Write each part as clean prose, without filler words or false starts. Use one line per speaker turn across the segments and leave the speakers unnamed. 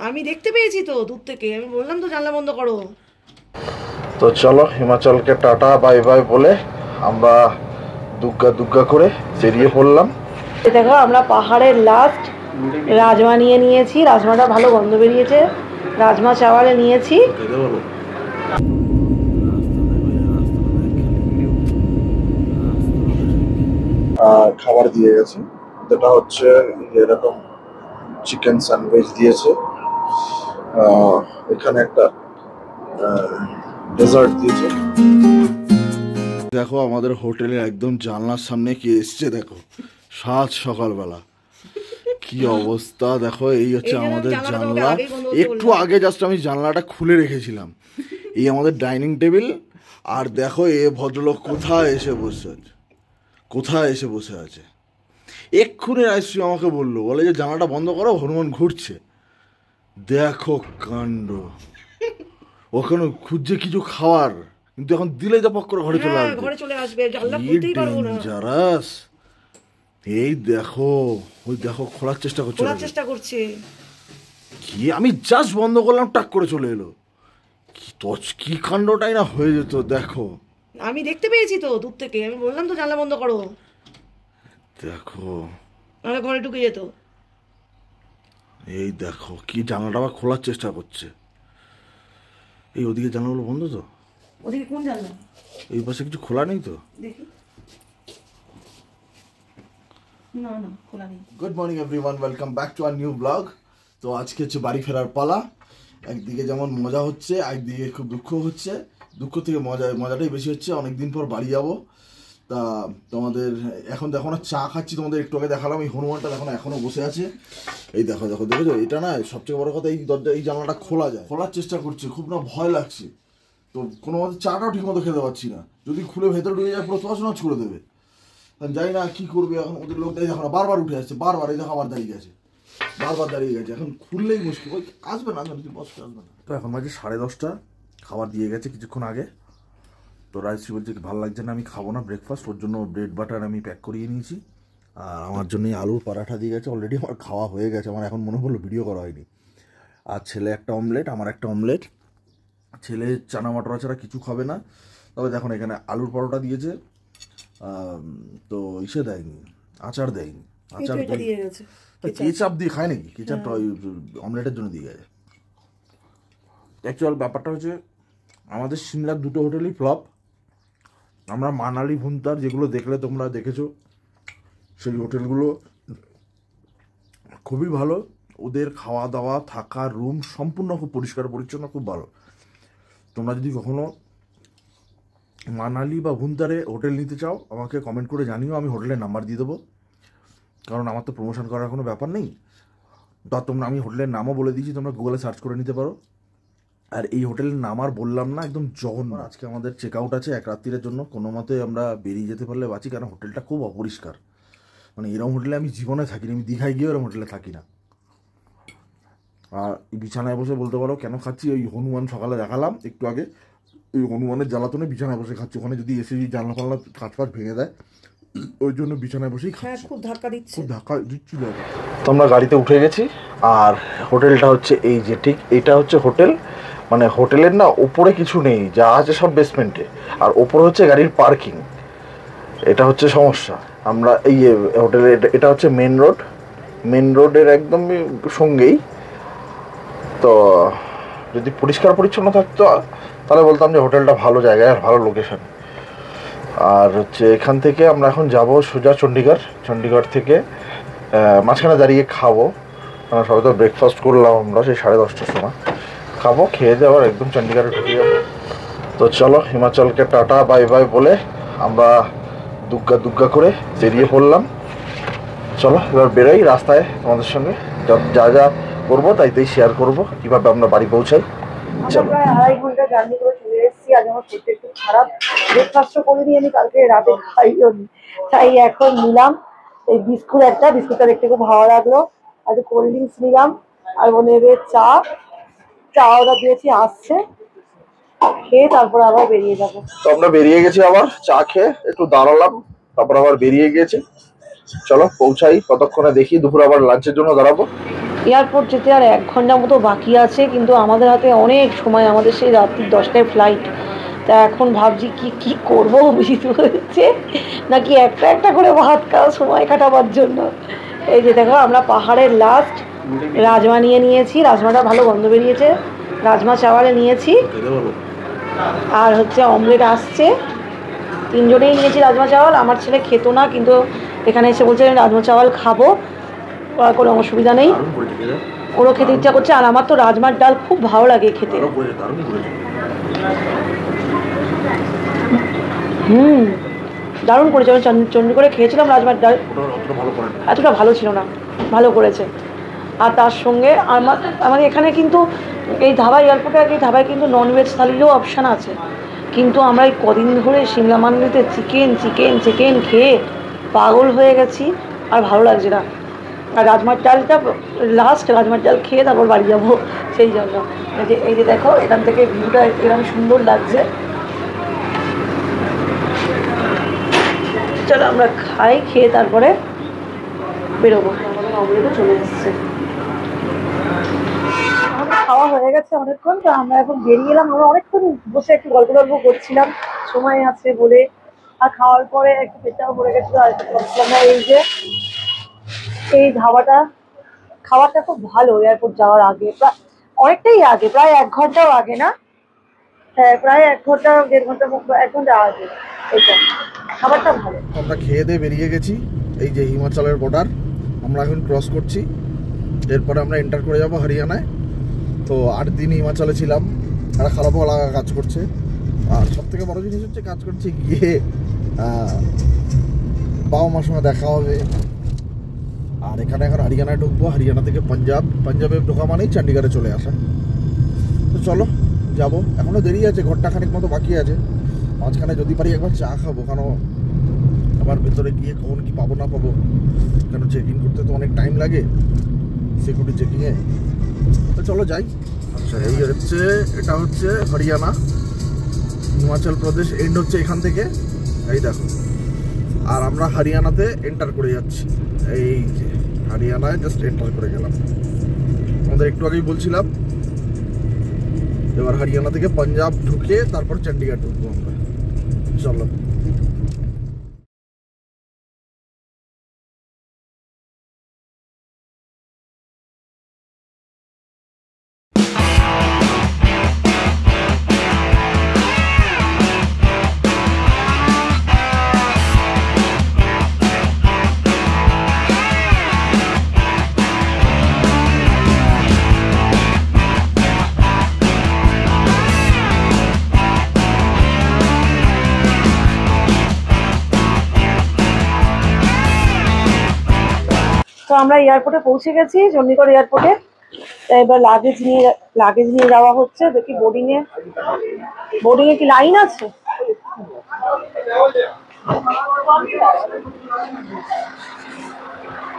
আমি দেখতে পেয়েছি তো দূর থেকে, আমি বললাম তো জানলা বন্ধ করো।
তো চলো হিমাচলকে টাটা বাই বাই বলে আমরা দুগ্গা দুগ্গা করে বেরিয়ে পড়লাম।
দেখো আমরা পাহাড়ের লাস্ট রাজমা নিয়ে নিয়েছি, রাজমাটা ভালো গন্ধ বেরিয়েছে, রাজমা চাওয়ালে নিয়েছি।
খাবার দিয়ে গেছে, যেটা হচ্ছে এরকম চিকেন স্যান্ডউইচ দিয়েছে, এখানে একটা ডেজার্ট দিয়েছে। দেখো আমাদের হোটেলের একদম জানলার সামনে কি এসছে, দেখো সাত সকালবেলা কি অবস্থা। দেখো এই হচ্ছে আমাদের জানলা, একটু আগে জাস্ট আমি জানলাটা খুলে রেখেছিলাম। এই আমাদের ডাইনিং টেবিল, আর দেখো এ ভদ্রলোক কোথায় এসে বসে আছে, কোথায় এসে বসে আছে। এক্ষুনি রাজশ্রী আমাকে বললো, বলে যে জানলাটা বন্ধ করো, হনুমান ঘুরছে। দেখো কাণ্ড, ওখানে খুঁজছে কিছু খাওয়ার, কিন্তু এখন দিলে যা পক করে ঘরে চলে আসবে। ডেঞ্জারাস। এই দেখো, ওই দেখো খোলার চেষ্টা করছে কি, আমি জাস্ট বন্ধ করলাম, টাক করে চলে এলো। কি কাণ্ডটাই না হয়ে যেত। দেখো আমি দেখতে পেয়েছি তো দূর থেকে, আমি বললাম তো জানলা বন্ধ করো। দেখো নাহলে ঘরে ঢুকে যেত। এই দেখো কি জানলাটা আবার খোলার চেষ্টা করছে। এই ওদিকে জানলাগুলো বন্ধ তো। ওদিকে কোন জানলা? এই পাশে কিছু খোলা নেই তো, দেখি। না না খোলা নেই। Good morning everyone, welcome back to our new blog. তো আজকে হচ্ছে বাড়ি ফেরার পালা। একদিকে যেমন মজা হচ্ছে, একদিকে খুব দুঃখ হচ্ছে। দুঃখ থেকে মজাটাই বেশি হচ্ছে, অনেকদিন পর বাড়ি যাব। তা তোমাদের এখন দেখো না, চা খাচ্ছি, তোমাদের একটু আগে দেখালাম। এই হনুমানটা দেখো না এখনো বসে আছে। এই দেখো দেখো দেখেছো, এটা না সবচেয়ে বড় কথা, এই দরজা এই জানলাটা খোলা যায়, খোলার চেষ্টা করছে, খুব না ভয় লাগছে। তো কোনো মতে চাটাও ঠিক মতো খেতে পারছি না, যদি খুলে ভেতরে ঢুকে যায় পুরো তোয়াশোনা ছুড়ে দেবে। জানি না কি করবে এখন। ওদের লোকটাই দেখো না বারবার উঠে আসছে, বারবার এই দেখো আবার দাঁড়িয়ে গেছে, বারবার দাঁড়িয়ে গেছে। এখন খুললেই মুশকিল, ওই আসবে না, বসতে আসবে না। তো এখন বাজে 10:30, খাবার দিয়ে গেছে কিছুক্ষণ আগে। তো রাজশ্রী বলছে ভালো লাগছে না, আমি খাবো না ব্রেকফাস্ট, ওর জন্য ব্রেড বাটার আমি প্যাক করিয়ে নিয়েছি। আর আমার জন্য আলুর পরাঠা দিয়ে গেছে, অলরেডি আমার খাওয়া হয়ে গেছে। আমার এখন মনে হলো ভিডিও করা হয়নি। আর ছেলে একটা অমলেট, আমার একটা অমলেট। ছেলে চানা মটর ছাড়া কিছু খাবে না। তবে দেখুন এখানে আলুর পরোটা দিয়েছে, তো ইসে দেয়নি, আচার দেয়নি। আচার দিয়ে গেছে, কেচাপ দিয়ে খায় নাকি? কেচাপটা ওই অমলেটের জন্য দিয়ে গেছে। অ্যাকচুয়াল ব্যাপারটা হচ্ছে আমাদের সিমলার দুটো হোটেলই ফ্লপ। আমরা মানালি ভুন্তার যেগুলো দেখলে তোমরা দেখেছো, সেই হোটেলগুলো খুবই ভালো। ওদের খাওয়া দাওয়া, থাকা, রুম সম্পূর্ণ খুব পরিষ্কার পরিচ্ছন্ন, খুব ভালো। তোমরা যদি কখনো মানালি বা ভুন্তারে হোটেল নিতে চাও, আমাকে কমেন্ট করে জানিও, আমি হোটেলের নাম্বার দিয়ে দেবো। কারণ আমার তো প্রমোশন করার কোনো ব্যাপার নেই। তা তোমরা, আমি হোটেলের নামও বলে দিয়েছি, তোমরা গুগলে সার্চ করে নিতে পারো। আর এই হোটেলের নাম আর বললাম না, একদম জঘন্য। আজকে আমাদের চেক আউট আছে এক রাত্রির জন্য, কোনো মতে আমরা বেরিয়ে যেতে পারলে বাঁচি, কারণ হোটেলটা খুব অপরিষ্কার। মানে এরকম হোটেলে আমি জীবনে থাকিনি, আমি দীঘায় গিয়েও এরকম হোটেলে থাকি না। আর বিছানায় বসে বলতে পারো কেন খাচ্ছি, ওই হনুমান সকালে দেখালাম একটু আগে, ওই হনুমানের জ্বালাতনে বিছানায় বসে খাচ্ছি। ওখানে যদি এসে জানলা ফানলা কাঁচ ফাঁচ ভেঙে দেয়, ওই জন্য বিছানায় বসেই খাচ্ছি। খুব ধাক্কা দিচ্ছিল। তো আমরা গাড়িতে উঠে গেছি, আর হোটেলটা হচ্ছে এই যে, ঠিক এইটা হচ্ছে হোটেল। মানে হোটেলের না ওপরে কিছু নেই, যা আছে সব বেসমেন্টে, আর ওপরে হচ্ছে গাড়ির পার্কিং। এটা হচ্ছে সমস্যা। আমরা এই হোটেলে, এটা হচ্ছে মেন রোডের একদম সঙ্গেই। তো যদি পরিষ্কার পরিচ্ছন্ন থাকতো তাহলে বলতাম যে হোটেলটা ভালো জায়গায় আর ভালো লোকেশন। আর হচ্ছে এখান থেকে আমরা এখন যাব সোজা চণ্ডীগড় থেকে মাঝখানে দাঁড়িয়ে খাবো। কারণ সবাই তো ব্রেকফাস্ট করলাম আমরা সেই 10:30টার সময়, খাবো, খেয়ে দিয়ে আবার একদম চণ্ডীগড়ে ঢুকে যাবো। তো চলো হিমাচলকে টাটা বাই বাই বলে আমরা দুগ্গা দুগ্গা করে বেরিয়ে পড়লাম। চলো এবার বেরোই, রাস্তায় তোমাদের সঙ্গে যা যা করবো তাই শেয়ার করবো, কীভাবে আমরা বাড়ি পৌঁছাই। চলো।
2.5 ঘন্টা জার্নি করে চলে এসেছি। আজ আমার পেটটা একটু খারাপ, ব্রেকফাস্টও করিনি আমি, কালকে রাতে খাইও নি, তাই এখন নিলাম এই বিস্কুটটা দেখতে খুব ভালো লাগলো। আর কোল্ড ড্রিঙ্কস নিলাম, আর নেবে চা অর্ডার দিয়েছি, আসছে, খেয়ে তারপর আবার বেরিয়ে যাবো।
তো আমরা বেরিয়ে গেছি, আবার চা খেয়ে একটু দাঁড়ালাম, তারপর আবার বেরিয়ে গেছি। চলো পৌঁছাই, কতক্ষণে দেখি, দুপুর আবার লাঞ্চের জন্য দাঁড়াবো।
এয়ারপোর্ট যেতে আর 1 ঘন্টা মতো বাকি আছে, কিন্তু আমাদের হাতে অনেক সময়, আমাদের সেই রাত্রি 10টায় ফ্লাইট। তা এখন ভাবছি কি করবো, বুঝতে হচ্ছে নাকি একটা একটা করে ভাত খাওয়া সময় কাটাবার জন্য। এই যে দেখো আমরা পাহাড়ের লাস্ট রাজমা নিয়েছি, রাজমাটা ভালো গন্ধ বেরিয়েছে, রাজমা চাওয়ালে নিয়েছি, আর হচ্ছে অমলেট আসছে। 3 জনেই নিয়েছি রাজমা চাওয়াল। আমার ছেলে খেতো না, কিন্তু এখানে এসে বলছে রাজমা চাওয়াল খাবো, কোনো অসুবিধা নেই, ওরও খেতে ইচ্ছা করছে। আর আমার তো রাজমার ডাল খুব ভালো লাগে খেতে। দারুণ করেছে। আমি চণ্ডীগড়ে খেয়েছিলাম রাজমার ডাল, এতটা ভালো ছিল না, ভালো করেছে। আর তার সঙ্গে আমাদের এখানে কিন্তু এই ধাবায় কিন্তু ননভেজ থালিরও অপশান আছে। কিন্তু আমরা এই কদিন ধরে সিমলা মান্ডিতে চিকেন খেয়ে পাগল হয়ে গেছি, আর ভালো লাগছে না। আর রাজমার ডালটা লাস্ট, রাজমার ডাল খেয়ে তারপর বাড়ি যাবো, সেই জন্য। এই যে দেখো এখান থেকে ভিউটা এরকম সুন্দর লাগছে। চলো আমরা খেয়ে তারপরে বেরোবো। আমাদের অমলেটও চলে এসছে, আমাদের খাওয়া হয়ে গেছে অনেকক্ষণ। তো আমরা এখন বেরিয়ে এলাম। আমরা অনেকক্ষণ বসে একটু গল্প করছিলাম, সময় আছে বলে। আর খাওয়ার পরে একটু পেটটাও ভরে গেছিলো, আর একটু করছিলাম না। এই খাবারটা খুব ভালো। এয়ারপোর্ট যাওয়ার আগে অনেকটাই আগে, প্রায় 1 ঘন্টাও আগে না, হ্যাঁ প্রায় 1 ঘন্টা 1.5 ঘন্টা 1 ঘন্টা আগে। এটা খাবারটা ভালো।
আমরা খেয়ে দিয়ে বেরিয়ে গেছি। এই যে হিমাচলের বর্ডার আমরা এখন ক্রস করছি, এরপরে আমরা এন্টার করে যাব হরিয়ানায়। তো 8 দিন হিমাচলে ছিলাম, একটা খারাপ লাগা কাজ করছে। আর সব থেকে বড় জিনিস হচ্ছে কাজ করছে গিয়ে বাবা মার সঙ্গে দেখা হবে। আর এখানে এখন হরিয়ানায় ঢুকবো, হরিয়ানা থেকে পাঞ্জাবে ঢোকা মানেই চণ্ডীগড়ে চলে আসা। তো চলো যাবো, এখনও দেরি আছে, ঘন্টাখানেক মতো বাকি আছে। মাঝখানে যদি পারি একবার চা খাবো, কারণ আবার ভেতরে গিয়ে কখন কি পাবো না পাবো, কেন চেক ইন করতে তো অনেক টাইম লাগে, সিকিউরিটি চেকিংয়ে। তো চলো যাই। আচ্ছা এটা হচ্ছে হরিয়ানা, হিমাচল প্রদেশ এন্ড হচ্ছে এখান থেকে, এই দেখো। আর আমরা হরিয়ানাতে এন্টার করে যাচ্ছি। এই যে হরিয়ানায় জাস্ট এন্টার করে গেলাম, আমাদের একটু আগেই বলছিলাম। এবার হরিয়ানা থেকে পাঞ্জাব ঢুকে তারপর চণ্ডীগড় ঢুকবো আমরা। চলো।
তো আমরা এয়ারপোর্টে পৌঁছে গেছি, চণ্ডীগড় এয়ারপোর্টে। এবার লাগেজ নিয়ে যাওয়া হচ্ছে। দেখি বোর্ডিং এ কি লাইন আছে।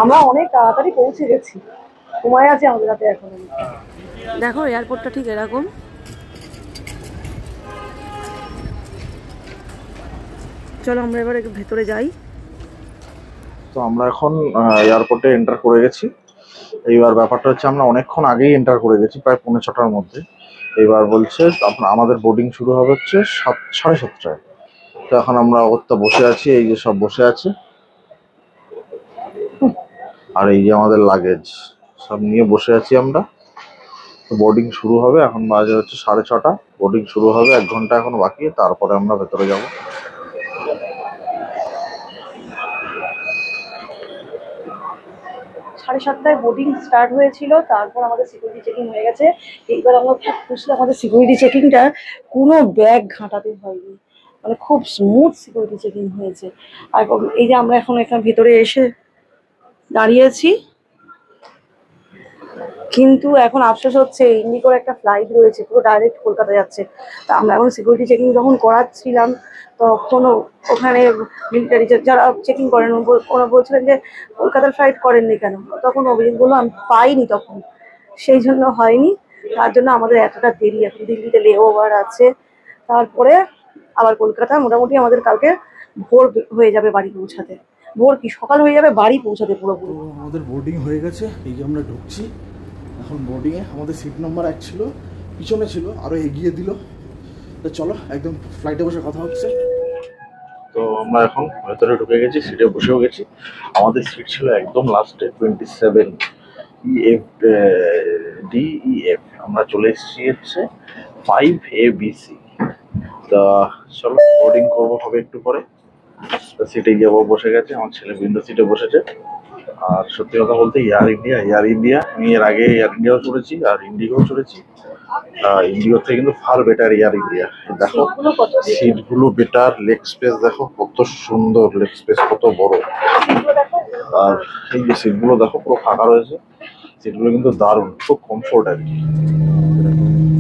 আমরা অনেক তাড়াতাড়ি পৌঁছে গেছি, সময় আছে আমাদের হাতে এখন। দেখো এয়ারপোর্টটা ঠিক এরকম। চলো আমরা এবার একটু ভেতরে যাই।
তো আমরা এখন এয়ারপোর্টে এন্টার করে গেছি। এইবার ব্যাপারটা হচ্ছে আমরা অনেকক্ষণ আগেই এন্টার করে গেছি, প্রায় 6:45-র মধ্যে। এইবার বলছে আমাদের বোর্ডিং শুরু হবে হচ্ছে 7:30টায়। তো এখন আমরা বসে আছি, এই যে সব বসে আছে, আর এই যে আমাদের লাগেজ সব নিয়ে বসে আছি আমরা। তো বোর্ডিং শুরু হবে, এখন বাজে হচ্ছে 6:30। বোর্ডিং শুরু হবে, 1 ঘন্টা এখন বাকি, তারপরে আমরা ভেতরে যাব।
7:30টায় বোর্ডিং স্টার্ট হয়েছিল, তারপর আমাদের সিকিউরিটি চেকিং হয়ে গেছে। এইবার আমরা খুব খুশি, আমাদের সিকিউরিটি চেকিংটা কোনো ব্যাগ ঘাঁটাতে হয়নি, মানে খুব স্মুথ সিকিউরিটি চেকিং হয়েছে। আর এই যে আমরা এখন ভেতরে এসে দাঁড়িয়েছি, কিন্তু এখন আফসোস হচ্ছে ইন্ডিগোর একটা ফ্লাইট রয়েছে পুরো ডাইরেক্ট কলকাতা যাচ্ছে। তা আমরা এখন সিকিউরিটি চেকিং যখন করাচ্ছিলাম, তখনও ওখানে মিলিটারি যারা চেকিং করেন ওরা বলছিলেন যে কলকাতার ফ্লাইট করেননি কেন। তখন অভিযোগ বললো আমি পাইনি তখন, সেই জন্য হয়নি। তার জন্য আমাদের এতটা দেরি। এখন দিল্লিতে লে ওভার আছে, তারপরে আবার কলকাতা। মোটামুটি আমাদের কালকে ভোর হয়ে যাবে বাড়ি পৌঁছাতে। ভোর কি সকাল হয়ে যাবে বাড়ি পৌঁছাতে পুরোপুরি।
তো আমাদের বোর্ডিং হয়ে গেছে, এই যে আমরা ঢুকছি এখন বোর্ডিংয়ে। আমাদের সিট নাম্বার 1 ছিল, পিছনে ছিল, আরও এগিয়ে দিল। তো চলো একদম ফ্লাইটে বসে কথা হচ্ছে। তো আমরা এখন ভেতরে ঢুকে গেছি, সিটে বসেও গেছি। আমাদের সিট ছিল একদম লাস্টে 27 EF DEF। আমরা চলে এসেছি হচ্ছে 5ABC। তা চলো বোর্ডিং করবো হবে একটু পরে। সিটে যাবো, বসে গেছে আমার ছেলে, উইন্ডো সিটে বসেছে। আর সত্যি কথা বলতে এয়ার ইন্ডিয়া আমি এর আগে এয়ার ইন্ডিয়াও চড়েছি আর ইন্ডিগোও চড়েছি। ইন্ডিগোর থেকে কিন্তু ফার বেটার এয়ার ইন্ডিয়া। দেখো সিটগুলো বেটার, লেগ স্পেস দেখো কত সুন্দর, লেগ স্পেস কত বড়। আর এই যে সিটগুলো দেখো পুরো ফাঁকা রয়েছে, সিটগুলো কিন্তু দারুণ, খুব কমফোর্ট আর কি।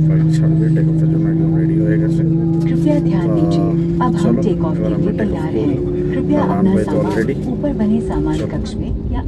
ফ্লাইট ছাড়বে, টেক অফের জন্য একদম রেডি হয়ে গেছে।
कृपया ध्यान दीजिए, अब हम टेक ऑफ के लिए तैयार हैं। कृपया अपना सामान ऊपर बने सामान कक्ष में या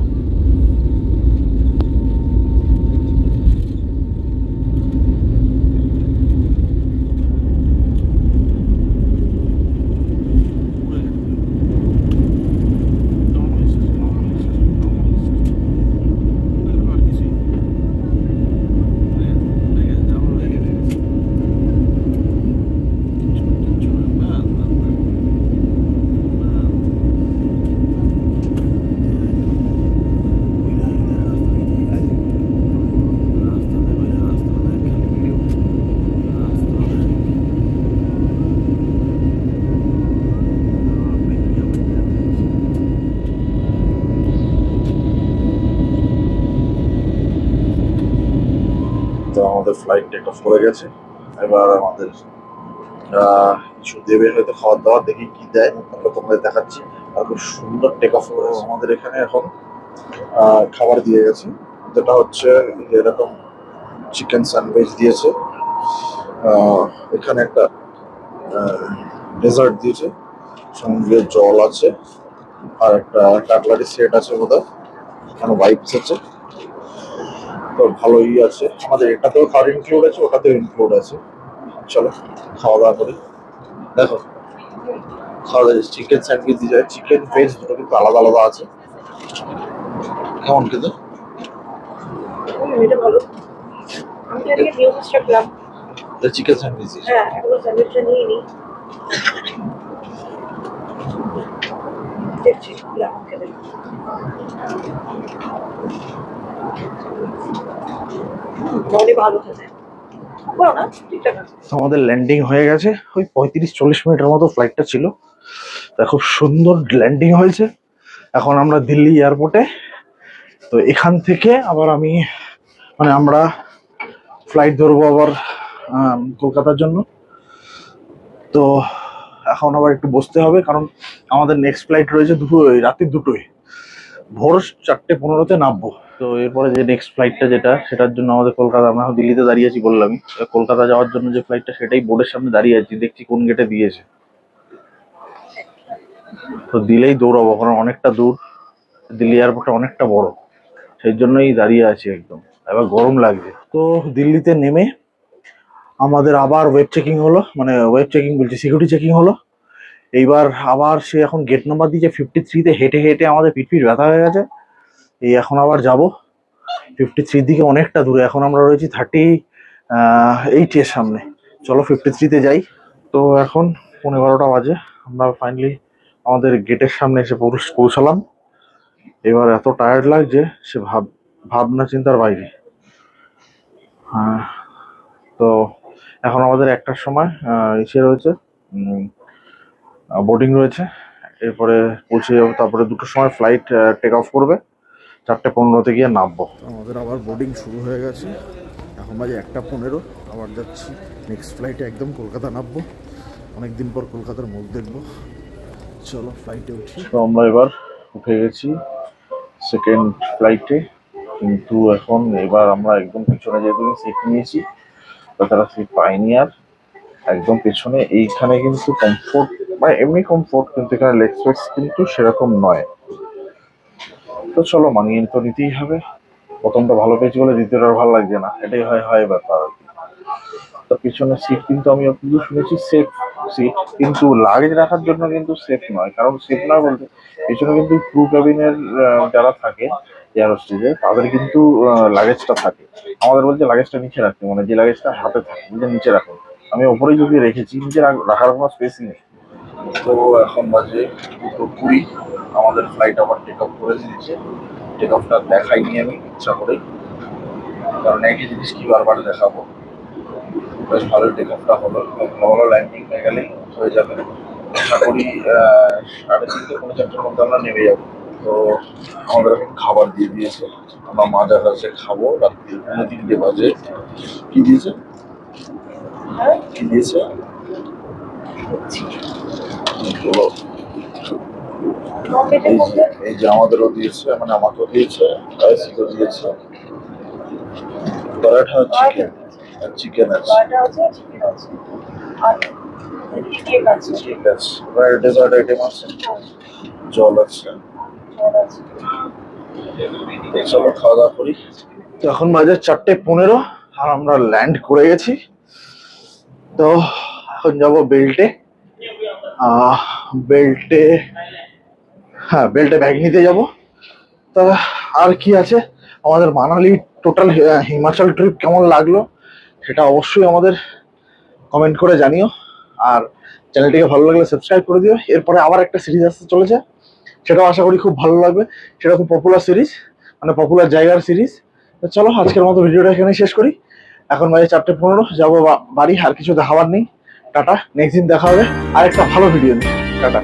তো আমাদের ফ্লাইট টেক অফ করে গেছে। এবার আমাদের কিছু দেবে হয়তো, খাওয়ার দাওয়ার, দেখি কি দেয় আমরা তোমাদের দেখাচ্ছি। আর খুব সুন্দর টেক অফ করে আমাদের এখানে এখন খাবার দিয়ে গেছে, যেটা হচ্ছে এরকম চিকেন স্যান্ডউইচ দিয়েছে, এখানে একটা ডেজার্ট দিয়েছে, সঙ্গে জল আছে, আর একটা কাটলারি সেট আছে বোধহয়, এখানে ওয়াইপস আছে। তো ভালোই আছে, আমাদের এটাতেও খাওয়ার ইনক্লুড আছে, ওটাতেও ইনক্লুড আছে। চলো খাওয়া দাওয়া করি। দেখো খাওয়া দাওয়া, চিকেন স্যান্ডউইচ দিয়ে যায়, চিকেন ভেজ দুটো কিন্তু আলাদা আলাদা আছে। কেমন খেতে?
এটা ভালো। আমি আজকে নিউ মিস্টার পেলাম।
Chicken sandwich.
হ্যাঁ, এখনো স্যান্ডউইচটা নিয়ে নি। দেখছি পেলাম খেতে। মনে ভালো খেতে। বলো না, ঠিকঠাক আছে।
আমাদের ল্যান্ডিং হয়ে গেছে, ওই 35-40 মিনিটের মতো ফ্লাইটটা ছিল। তা খুব সুন্দর ল্যান্ডিং হয়েছে। এখন আমরা দিল্লি এয়ারপোর্টে। তো এখান থেকে আবার আমরা ফ্লাইট ধরবো আবার কলকাতার জন্য। তো এখন আবার একটু বসতে হবে, কারণ আমাদের নেক্সট ফ্লাইট রয়েছে রাত্রি 2টোয়, ভোর 4:15-তে নামবো। তো এরপরে যে নেক্সট ফ্লাইটটা সেটার জন্য আমাদের কলকাতা, আমরা এখন দিল্লিতে দাঁড়িয়ে আছি বললামই, কলকাতা যাওয়ার জন্য যে ফ্লাইটটা সেটাই বোর্ডের সামনে দাঁড়িয়ে আছি, দেখছি কোন গেটে দিয়েছে। তো দিলেই দৌড়াবো, কারণ অনেকটা দূর, দিল্লি এয়ারপোর্টটা অনেকটা বড়, সেই জন্যই দাঁড়িয়ে আছি একদম। এবার গরম লাগছে। তো দিল্লিতে নেমে আমাদের আবার ওয়েব চেকিং হলো, মানে ওয়েব চেকিং বলছি, সিকিউরিটি চেকিং হলো। এইবার আবার সে এখন গেট নাম্বার দিয়েছে 53-তে। হেঁটে হেঁটে আমাদের পিঠ ব্যথা হয়ে গেছে। এই এখন আবার যাব 53-র দিকে, অনেকটা দূরে। এখন আমরা রয়েছি 38 এর সামনে। চলো 53-তে যাই। তো এখন 11:15 বাজে, আমরা ফাইনালি আমাদের গেটের সামনে এসে পৌঁছালাম। এবার এত টায়ার্ড লাগছে, সে ভাবনা চিন্তার বাইরে। তো এখন আমাদের 1টার সময় এসে রয়েছে, বোর্ডিং রয়েছে। এরপরে পৌঁছে যাবো, তারপরে 2টোর সময় ফ্লাইট টেক অফ করবে, 4:15-তে গিয়ে নামবো। আমাদের আবার বোর্ডিং শুরু হয়ে গেছে, এখন বাজে 1:15। আবার যাচ্ছি নেক্সট ফ্লাইটে, একদম কলকাতা নামবো। অনেকদিন পর কলকাতার মুখ দেখবো। চলো ফ্লাইটে উঠি। তো আমরা এবার উঠে গেছি সেকেন্ড ফ্লাইটে, কিন্তু এখন এবার আমরা একদম পিছনে, যেহেতু সিট নিয়েছি, তাছাড়া সিট পাইনি আর, একদম পেছনে। এইখানে কিন্তু কমফোর্ট, মানে এমনি কমফোর্ট, কিন্তু এখানে লেগ স্পেস কিন্তু সেরকম নয়। তো চলো মানিয়ে তো নিতেই হবে। প্রথমটা ভালো পেয়েছি বলে দ্বিতীয়টা ভালো লাগছে না, এটাই হয় ব্যাপার আর কি।
তো পিছনের সিট কিন্তু আমি যতদূর শুনেছি সেফ সিট, কিন্তু লাগেজ রাখার জন্য কিন্তু সেফ নয়। কারণ সেফ নয় বলতে পিছনে কিন্তু ক্রু ক্যাবিনের যারা থাকে এয়ার হোস্টেজে তাদের কিন্তু লাগেজটা থাকে। আমাদের বলছে লাগেজটা নিচে রাখতে, মানে যে লাগেজটা হাতে থাকে বলছে নিচে রাখো। আমি ওপরে যদি রেখেছি, নিচে রাখার কোনো স্পেসই নেই। তো এখন বাজে 2:20, আমাদের ফ্লাইট আবার টেক অফ করে দিয়েছে। টেক অফটা দেখাইনি আমি ইচ্ছা করেই, কারণ একই জিনিস কি বারবার দেখাবো। বেশ ভালো টেক অফটা হলো, ভালো ল্যান্ডিং হয়ে গেলেই হয়ে যাবে। আশা করি 3:30-4টার মধ্যে আমরা নেমে যাবো। তো আমাদের এখন খাবার দিয়ে দিয়েছে, আমরা মাঝার কাছে খাবো। রাত্রি 3:30 বাজে। কি দিয়েছে কি দিয়েছে এই যে আমাদেরও দিয়েছে, মানে আমাকেও দিয়েছে, আইসিকেও দিয়েছে। পরাঠা চিকেন আর চিকেন আছে। ঠিক আছে, এবার ডেজার্ট আইটেম আছে, জল আছে। চলো খাওয়া দাওয়া করি। তো এখন বাজে 4:15 আর আমরা ল্যান্ড করে গেছি। তো এখন যাবো বেল্টে। বেল্টে ব্যাগ নিতে যাব। তা আর কি আছে, আমাদের মানালি টোটাল হিমাচল ট্রিপ কেমন লাগলো সেটা অবশ্যই আমাদের কমেন্ট করে জানিও। আর চ্যানেলটিকে ভালো লাগলে সাবস্ক্রাইব করে দিও। এরপরে আবার একটা সিরিজ আসতে চলেছে, সেটাও আশা করি খুব ভালো লাগবে। সেটা খুব পপুলার সিরিজ, মানে পপুলার জায়গার সিরিজ। তো চলো আজকের মতো ভিডিওটা এখানে শেষ করি। এখন বাজে 4:15, যাবো বাড়ি। আর কিছু দেখাবার নেই। টাটা, নেক্সট দিন দেখা হবে আর একটা ভালো ভিডিও নিয়ে। টাটা।